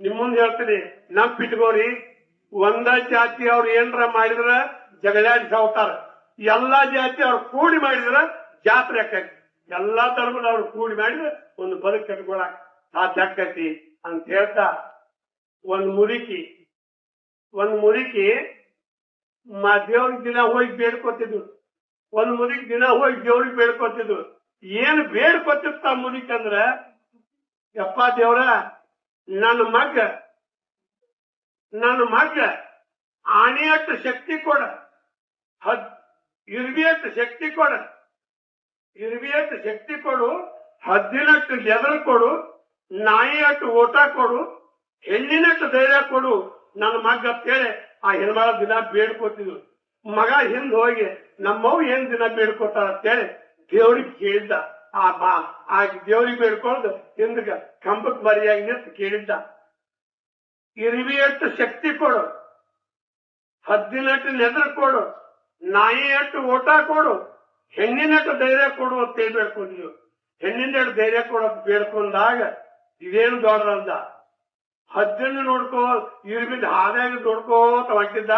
ನಿಮ್ ಮುಂದೆ ಹೇಳ್ತೀನಿ, ಇಟ್ಕೋರಿ, ಒಂದ ಜಾತಿ ಅವ್ರು ಏನ್ರ ಮಾಡಿದ್ರ ಜಗಳಾಡಿ ಸಾವ್ತಾರ. ಎಲ್ಲಾ ಜಾತಿ ಅವ್ರು ಕೂಡಿ ಮಾಡಿದ್ರ ಜಾತ್ರೆ ಆಕೈತಿ. ಎಲ್ಲಾ ಧರ್ಮದವ್ರು ಕೂಡಿ ಮಾಡಿದ್ರೆ ಒಂದು ಬದುಕು ಕಟ್ಕೊಳಕ್ ಸಾಧ್ಯ ಆಕೈತಿ ಅಂತ ಹೇಳ್ತಾ, ಒಂದ್ ಮುದುಕಿ ದೇವ್ರಿಗೆ ದಿನ ಹೋಗಿ ಬೇಡ್ಕೊತಿದ್ವು. ಒಂದ್ ಮುದುಕಿ ದಿನ ಹೋಗಿ ದೇವ್ರಿಗೆ ಬೇಡ್ಕೊತಿದ್ವು. ಏನ್ ಬೇಡ್ಕೊತಿತ್ತ ಮುದುಕಿ ಅಂದ್ರ, ಯಪ್ಪ ದೇವ್ರ, ನನ್ನ ಮಗ ಆನೆಯಟ್ಟು ಶಕ್ತಿ ಕೊಡ, ಇರ್ಬಿಯಟ್ಟು ಶಕ್ತಿ ಕೊಡು, ಹದ್ದಿನಟ್ಟು ಗೆದರ್ ಕೊಡು, ನಾಯಿಯಟ್ಟು ಓಟ ಕೊಡು, ಹೆಣ್ಣಿನಟ್ಟು ಧೈರ್ಯ ಕೊಡು ನನ್ನ ಮಗ ಅಂತೇಳಿ ಆ ಹೆಣ್ಮಳ ದಿನ ಬೇಡ್ಕೊತಿದ್ವು. ಮಗ ಹಿಂದ್ ಹೋಗಿ ನಮ್ಮವ್ ಏನ್ ದಿನ ಬೇಡ್ಕೊತಾರ ಅಂತೇಳಿ ದೇವ್ರಿಗೆ ಕೇಳಿದ್ದ. ಆ ದೇವ್ರಿಗೆ ಬೇಡ್ಕೊಂಡು ಹಿಂದಗ ಕಂಬಕ್ ಮರಿಯಾಗಿ ನಿಂತು ಕೇಳಿದ್ದ, ಇರುವಿಯಟ್ಟು ಶಕ್ತಿ ಕೊಡು, ಹದ್ದಿನಟ್ಟು ನೆದ್ರ ಕೊಡು, ನಾಯಿಯಟ್ಟು ಓಟ ಕೊಡು, ಹೆಣ್ಣಿನಟ್ಟು ಧೈರ್ಯ ಕೊಡು ಅಂತ ಹೇಳಿ ಬೇಡ್ಕೊಂಡಿದ್ವು. ಹೆಣ್ಣಿನಟ್ಟು ಧೈರ್ಯ ಕೊಡೋದು ಬೇಡ್ಕೊಂಡಾಗ ಇದೇನು ದೊಡ್ಡದಂದ, ಹದ್ದಿನ ನೋಡ್ಕೋ, ಇರುವಿನ ಹಾದ್ಯಾಗ ನೋಡ್ಕೋತ ಹೊಂಟಿದ್ದ.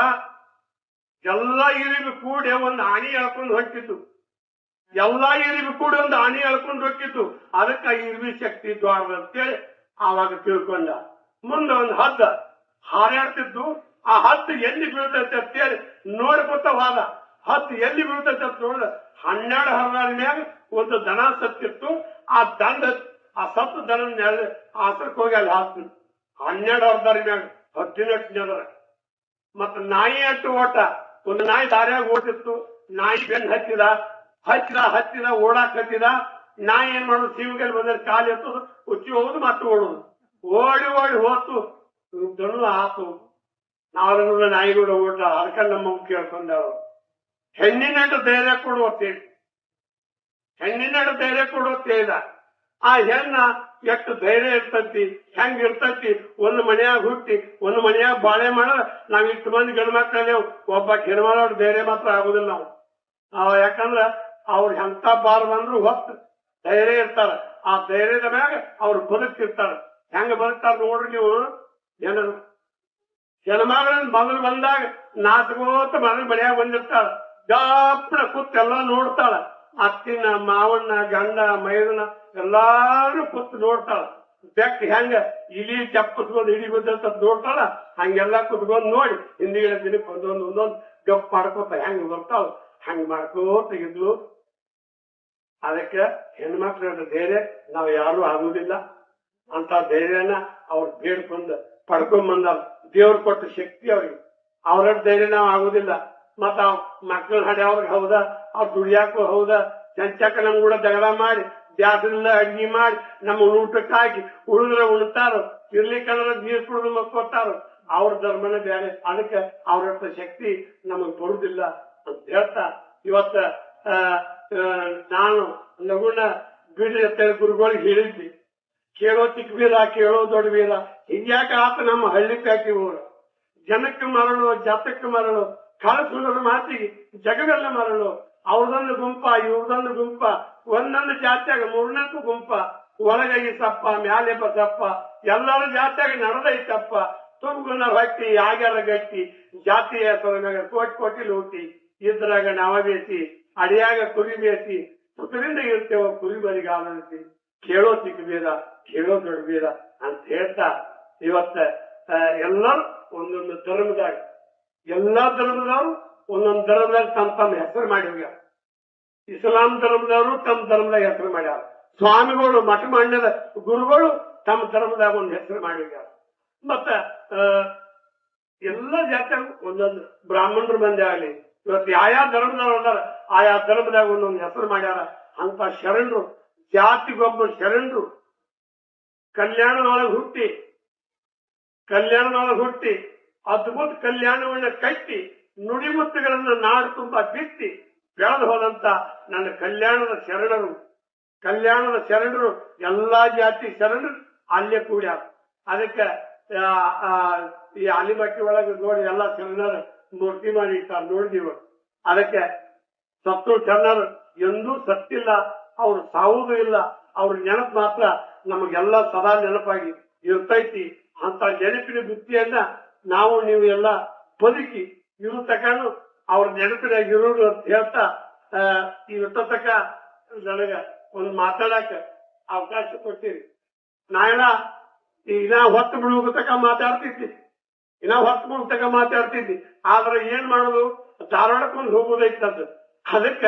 ಎಲ್ಲಾ ಇರಿಬಿ ಕೂಡಿ ಒಂದು ಆಣಿ ಎಳ್ಕೊಂಡು ಹೊಂಟಿದ್ದು. ಅದಕ್ಕೆ ಇರ್ವಿ ಶಕ್ತಿ ದ್ವಾರ ಅಂತೇಳಿ ಆವಾಗ ತಿಳ್ಕೊಂಡ. ಮುಂದೆ ಒಂದು ಹದ್ದ ಹಾರಾಡ್ತಿದ್ದು. ಆ ಹದ್ದು ಎಲ್ಲಿ ಬೀಳ್ತೈತೆ ಅಂತೇಳಿ ನೋಡ್ಕೊತ ಹೋದ. ಹದ್ದು ಎಲ್ಲಿ ಬೀಳ್ತೈತೆ ಅಂತ ನೋಡಿದ 12 ಹರದಾದ ಮ್ಯಾಗ ಒಂದು ದನ ಸತ್ತಿತ್ತು. ಆ ಸತ್ತು ದನ ಆಸರಕ್ಕೆ ಹೋಗಿ ಅಲ್ಲಿ ಹಾಕ್ತಿತ್ತು. 12 ಹರದಾರ ಮ್ಯಾಗ ಹದ್ದಿನಟ್ಟು ನೆದರ. ಮತ್ತ ನಾಯಿ ಅಟ್ಟು ಓಟ, ಒಂದು ನಾಯಿ ದಾರ್ಯಾಗ ಓಟಿತ್ತು. ನಾಯಿ ಬೆನ್ನು ಹತ್ತಿದ ಓಡಾಕ್ ಹತ್ತಿದ. ನಾಯಿ ಏನ್ ಮಾಡೋದು, ಸೀಮಿಗೆಲ್ಲಿ ಬಂದ್ರೆ ಕಾಲು ಎತ್ತೋದು, ಉಚ್ಚಿ ಹೋಗುದು, ಮತ್ತೆ ಓಡುದು. ಓಡಿ ಹೋತು ದನು ಆತು. ನಾವೆಲ್ಲ ನಾಯಿಗಳು ಓಟ. ಅದಕ್ಕ ನಮ್ಮ ಕೇಳ್ಕೊಂಡವ್ರು, ಹೆಣ್ಣಿನಟ್ಟು ಧೈರ್ಯ ಕೊಡುವತ್ತೇಳಿ ಆ ಹೆಣ್ಣ ಎಷ್ಟು ಧೈರ್ಯ ಇರ್ತತಿ, ಹೆಂಗ್ ಇರ್ತತಿ. ಒಂದು ಮನೆಯಾಗ ಹುಟ್ಟಿ ಒಂದು ಮನೆಯಾಗ ಬಾಳೆ ಮಾಡ. ನಾವ್ ಇಷ್ಟು ಮಂದಿ ಗಂಡು ಮಕ್ಕಳೇ ಒಬ್ಬ ಹೆಣ್ಮಳ ಧೈರ್ಯ ಮಾತ್ರ ಆಗುದಿಲ್ಲ ನಾವು. ಯಾಕಂದ್ರ ಅವ್ರ ಎಂತ ಬಾರ್ ಬಂದ್ರು ಹೊತ್ತು ಧೈರ್ಯ ಇರ್ತಾರ. ಆ ಧೈರ್ಯದ ಮ್ಯಾಗ ಅವ್ರು ಬದುಕ್ತಿರ್ತಾರ. ಹೆಂಗ ಬದುಕ್ತಾರ ನೋಡ್ರಿ ನೀವು. ಜನರು ಹೆಣ್ಮಗಳನ್ನ ಮೊದಲು ಬಂದಾಗ ನಾಚ್ಕೋತ ಮನ್ಯಾಗ ಬಂದಿರ್ತಾಳ. ಗಾಪ್ನ ಕೂತೆಲ್ಲ ನೋಡ್ತಾಳ. ಅತ್ತಿನ ಮಾವಣ್ಣ ಗಂಡ ಮೈದನ ಎಲ್ಲಾರು ಕೂತ್ ನೋಡ್ತಾಳ. ಬೆಕ್ಕ ಹೆಂಗ ಇಲಿ ಚಪ್ಪಸ್ಕೊಂಡು ಇಡಿ ಬಿದ್ದಂತ ನೋಡ್ತಾಳ. ಹಂಗೆಲ್ಲಾ ಕುತ್ಕೊಂಡ್ ನೋಡಿ ಹಿಂದಿನ ದಿನಕ್ಕೆ ಒಂದೊಂದು ಗಪ್ ಮಾಡ್ಕೋತ ಹೆಂಗ್ ಬರ್ತಾಳ ಹಂಗ್ ಮಾಡ್ಕೋತ ಇದ್ಲು. ಅದಕ್ಕೆ ಹೆಣ್ಮಕ್ಳ ಧೈರ್ಯ ನಾವ್ ಯಾರು ಆಗುದಿಲ್ಲ. ಅಂತ ಧೈರ್ಯನ ಅವ್ರು ಪಡ್ಕೊಂಡ್ ದೇವ್ರು ಕೊಟ್ಟ ಶಕ್ತಿ ಅವ್ರಿಗೆ. ಅವ್ರ ಧೈರ್ಯ ನಾವ್ ಆಗುದಿಲ್ಲ. ಮತ್ತ ಮಕ್ಳ ಹಡ್ಯವ್ರಿಗೆ ಹೌದಾ, ಅವ್ರು ದುಡಿಯಾಕು ಹೌದಾ, ಚಂಚಕ ನಮ್ ಕೂಡ ಜಗಳ ಮಾಡಿ ಗ್ಯಾಸದಿಂದ ಅಡ್ಗಿ ಮಾಡಿ ನಮ್ಮ ಊಟಕ್ಕೆ ಹಾಕಿ ಉಳಿದ್ರ ಉಣ್ತಾರೋ, ಇರ್ಲಿಕ್ಕಂದ್ರ ನೀರ್ ಕುಡಿದು ಮಕ್ಕೊತಾರೋ. ಅವ್ರ ಧರ್ಮನೇ ಬೇರೆ. ಅದಕ್ಕೆ ಅವ್ರ ಶಕ್ತಿ ನಮಗ್ ಬರುದಿಲ್ಲ ಅಂತ ಹೇಳ್ತಾ, ಇವತ್ತ ನಾನು ಲಗುಣ ಬಿಡ್ರಿ ಅಂತ ಗುರುಗಳಿಗೆ ಹೇಳಿದ್ವಿ. ಕೇಳೋ ಚಿಕ್ಕ ಬೀರ, ಕೇಳೋ ದೊಡ್ಡ ಬೀರ. ಹಿಂಗ್ಯಾಕ ಆತ ನಮ್ಮ ಹಳ್ಳಿ ಪ್ಯಾಟಿ ಊರು. ಜನಕ್ಕೆ ಮರಳು, ಜಾತಕ್ಕೆ ಮರಳು, ಕಳಸುಗಳ ಮಾತಿಗೆ ಜಗವೆಲ್ಲ ಮರಳು. ಅವ್ರದೊಂದು ಗುಂಪ, ಇವ್ರದೊಂದು ಗುಂಪ, ಒಂದೊಂದು ಜಾತಿಯಾಗ 3-4 ಗುಂಪ. ಒಳಗೈ ಸಪ್ಪ, ಮ್ಯಾಲೆ ಬಸಪ್ಪ, ಎಲ್ಲರ ಜಾತಿಯಾಗ ನಡೆದೈತಪ್ಪ. ತುಂಗುನ ಹೊಟ್ಟಿ ಆಗ್ಯಾರ ಗಟ್ಟಿ, ಜಾತಿಯ ಹೆಸರಿನಾಗ ಕೋಟಿ ಲೂಟಿ. ಇದ್ರಾಗ ನಾವ ಬೇಸಿ, ಅಡಿಯಾಗ ಕುರಿ ಬೇಸಿ, ಸುಖದಿಂದ ಇರ್ತೇವ ಕುರಿ ಬರಿಗಾಲತಿ. ಕೇಳೋ ಚಿಕ್ಕ ಬೇಡ, ಕೇಳೋ ದೊಡ್ಡ ಬೇಡ ಅಂತ ಹೇಳ್ತಾ, ಇವತ್ತ ಎಲ್ಲರೂ ಒಂದೊಂದು ಧರ್ಮದಾಗ, ಎಲ್ಲಾ ಧರ್ಮದವರು ಒಂದೊಂದು ಧರ್ಮದಾಗ ತಮ್ಮ ಹೆಸರು ಮಾಡಿ ಹೋಗ್ಯಾರ. ಇಸ್ಲಾಂ ಧರ್ಮದವರು ತಮ್ಮ ಧರ್ಮದಾಗ ಹೆಸರು ಮಾಡ್ಯಾರ. ಸ್ವಾಮಿಗಳು, ಮಠ ಮಂಡ್ಯದ ಗುರುಗಳು ತಮ್ಮ ಧರ್ಮದಾಗ ಒಂದು ಹೆಸರು ಮಾಡಿ ಹೋಗ್ಯಾರ. ಮತ್ತ ಎಲ್ಲ ಜಾತಿಯಾಗ ಒಂದೊಂದು ಬ್ರಾಹ್ಮಣರು ಬಂದೇ ಆಗಲಿ, ಇವತ್ತು ಯಾಯಾ ಧರ್ಮದವ್ರು ಅದಾರ ಆಯಾ ಧರ್ಮದಾಗ ಒಂದೊಂದು ಹೆಸರು ಮಾಡ್ಯಾರ. ಅಂತ ಶರಣರು, ಜಾತಿಗೊಬ್ಬರು ಶರಣರು ಕಲ್ಯಾಣದೊಳಗೆ ಹುಟ್ಟಿ ಅದ್ಭುತ ಕಲ್ಯಾಣವನ್ನ ಕಟ್ಟಿ ನುಡಿಮುತ್ತುಗಳನ್ನ ನಾಡು ತುಂಬಾ ಬಿತ್ತಿ ಬೆಳೆದು ಹೋದಂತ ನನ್ನ ಕಲ್ಯಾಣದ ಶರಣರು ಎಲ್ಲಾ ಜಾತಿ ಶರಣರು ಅಲ್ಲೇ ಕೂಡ್ಯಾರ. ಅದಕ್ಕೆ ಈ ಆಲಿಮಟ್ಟಿ ಒಳಗೆ ನೋಡಿ ಎಲ್ಲಾ ಶರಣರ ಮೂರ್ತಿ ಮಾಡಿ ನೋಡಿದೀವ. ಅದಕ್ಕೆ ಸತ್ತು ಶರಣರು ಎಂದೂ ಸತ್ತಿಲ್ಲ, ಅವ್ರು ಸಾವುದೂ ಇಲ್ಲ. ಅವ್ರ ನೆನಪು ಮಾತ್ರ ನಮಗೆಲ್ಲ ಸದಾ ನೆನಪಾಗಿ ಇರ್ತೈತಿ. ಅಂತ ನೆನಪಿನ ಬುತ್ತಿಯನ್ನ ನಾವು ನೀವು ಎಲ್ಲ ಬದುಕಿ ಇರು ತಕೊಂಡು ಅವ್ರ ನೆನಪಿನಾಗ ಇರೋದು ಅಂತ ಹೇಳ್ತಾ ಇವತ್ತ ತಕ ನನಗ ಒಂದು ಮಾತಾಡಕ ಅವಕಾಶ ಕೊಡ್ತೀರಿ. ನಾವೆಲ್ಲ ಇನ್ನ ಹೊತ್ತು ಬಿಡುವ ತಕ ಮಾತಾಡ್ತಿದ್ವಿ, ಇನ್ನ ಹೊತ್ತು ಬಿಡುವ ತಕ ಮಾತಾಡ್ತಿದ್ವಿ. ಆದ್ರೆ ಏನ್ ಮಾಡೋದು, ಧಾರವಾಡಕ್ಕೆ ಒಂದು ಹೋಗೋದೈತಂತ. ಅದಕ್ಕ